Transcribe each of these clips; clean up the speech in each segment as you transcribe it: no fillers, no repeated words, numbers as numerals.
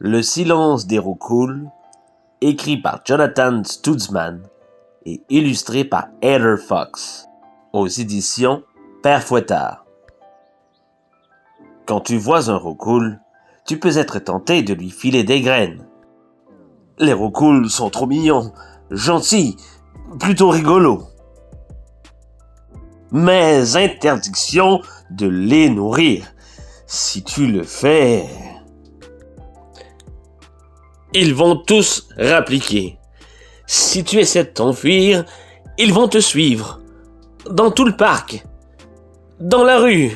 Le silence des roucouls, écrit par Jonathan Stutzman et illustré par Heather Fox, aux éditions Père Fouettard. Quand tu vois un roucoule, tu peux être tenté de lui filer des graines. Les roucouls sont trop mignons, gentils, plutôt rigolos. Mais interdiction de les nourrir. Si tu le fais, ils vont tous rappliquer. Si tu essaies de t'enfuir, ils vont te suivre. Dans tout le parc. Dans la rue.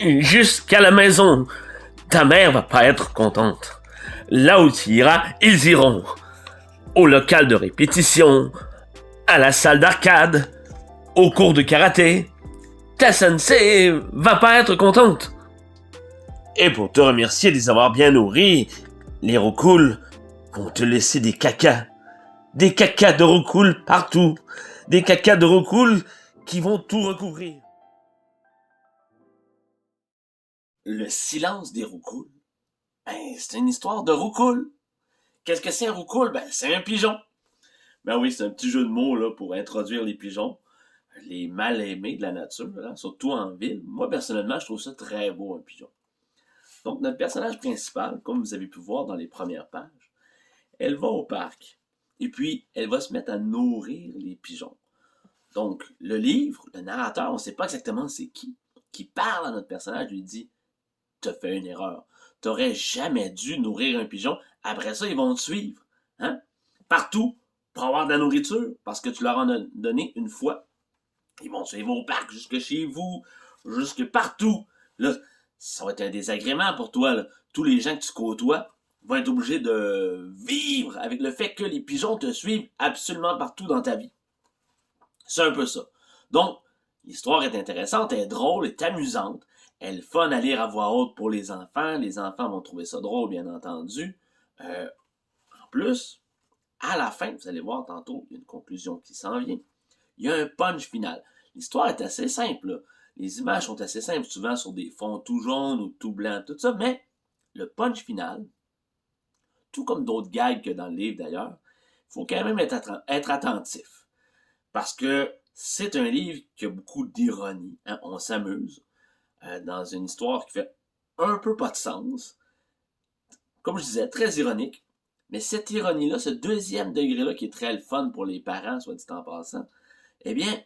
Jusqu'à la maison. Ta mère va pas être contente. Là où tu iras, ils iront. Au local de répétition, à la salle d'arcade, au cours de karaté. Ta sensei va pas être contente. Et pour te remercier de les avoir bien nourris, les roucouls vont te laisser des cacas. Des cacas de roucouls partout. Des cacas de roucouls qui vont tout recouvrir. Le silence des roucouls. C'est une histoire de roucoule. Qu'est-ce que c'est un roucoule? C'est un pigeon. Oui, c'est un petit jeu de mots là, pour introduire les pigeons. Les mal-aimés de la nature, là, surtout en ville. Moi, personnellement, je trouve ça très beau, un pigeon. Donc, notre personnage principal, comme vous avez pu voir dans les premières pages, elle va au parc. Et puis, elle va se mettre à nourrir les pigeons. Donc, le livre, le narrateur, on ne sait pas exactement c'est qui parle à notre personnage, lui dit « T'as fait une erreur. T'aurais jamais dû nourrir un pigeon. Après ça, ils vont te suivre. Hein? Partout, pour avoir de la nourriture, parce que tu leur en as donné une fois. Ils vont te suivre au parc, jusque chez vous, jusque partout. Là, ça va être un désagrément pour toi. Là. Tous les gens que tu côtoies vont être obligés de vivre avec le fait que les pigeons te suivent absolument partout dans ta vie. C'est un peu ça. Donc, l'histoire est intéressante, elle est drôle, elle est amusante, elle est fun à lire à voix haute pour les enfants. Les enfants vont trouver ça drôle, bien entendu. En plus, à la fin, vous allez voir tantôt, il y a une conclusion qui s'en vient. Il y a un punch final. L'histoire est assez simple, là. Les images sont assez simples, souvent sur des fonds tout jaunes ou tout blancs, tout ça, mais le punch final, tout comme d'autres gags que dans le livre d'ailleurs, il faut quand même être attentif. Parce que c'est un livre qui a beaucoup d'ironie. Hein? On s'amuse dans une histoire qui fait un peu pas de sens. Comme je disais, très ironique. Mais cette ironie-là, ce deuxième degré-là qui est très le fun pour les parents, soit dit en passant, eh bien,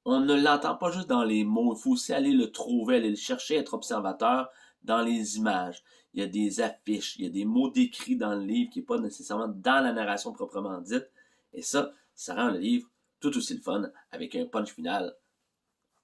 on ne l'entend pas juste dans les mots. Il faut aussi aller le trouver, aller le chercher, être observateur dans les images. Il y a des affiches, il y a des mots décrits dans le livre qui n'est pas nécessairement dans la narration proprement dite. Et ça rend le livre tout aussi le fun avec un punch final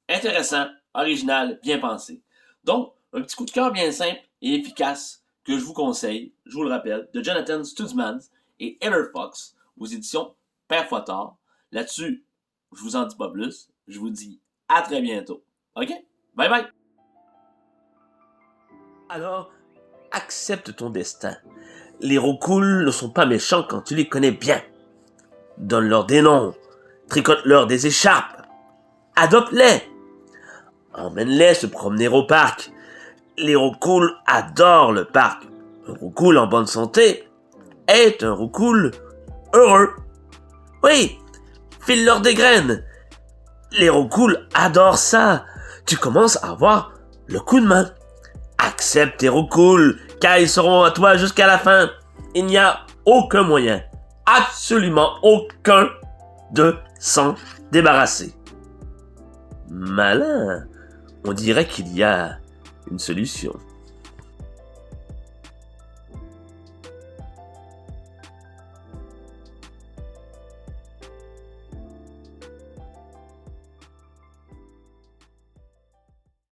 intéressant, original, bien pensé. Donc, un petit coup de cœur bien simple et efficace que je vous conseille, je vous le rappelle, de Jonathan Stutzman et Heather Fox aux éditions Père Fouettard. Là-dessus, je vous en dis pas plus. Je vous dis à très bientôt. OK? Bye bye! Alors, accepte ton destin. Les roucouls ne sont pas méchants quand tu les connais bien. Donne-leur des noms. Tricote-leur des écharpes. Adopte-les. Emmène-les se promener au parc. Les roucouls adorent le parc. Un roucoul en bonne santé est un roucoul heureux. Oui, file-leur des graines. Les roucouls adorent ça. Tu commences à avoir le coup de main. Accepte tes roucouls, car ils seront à toi jusqu'à la fin. Il n'y a aucun moyen, absolument aucun, de s'en débarrasser. Malin, on dirait qu'il y a une solution.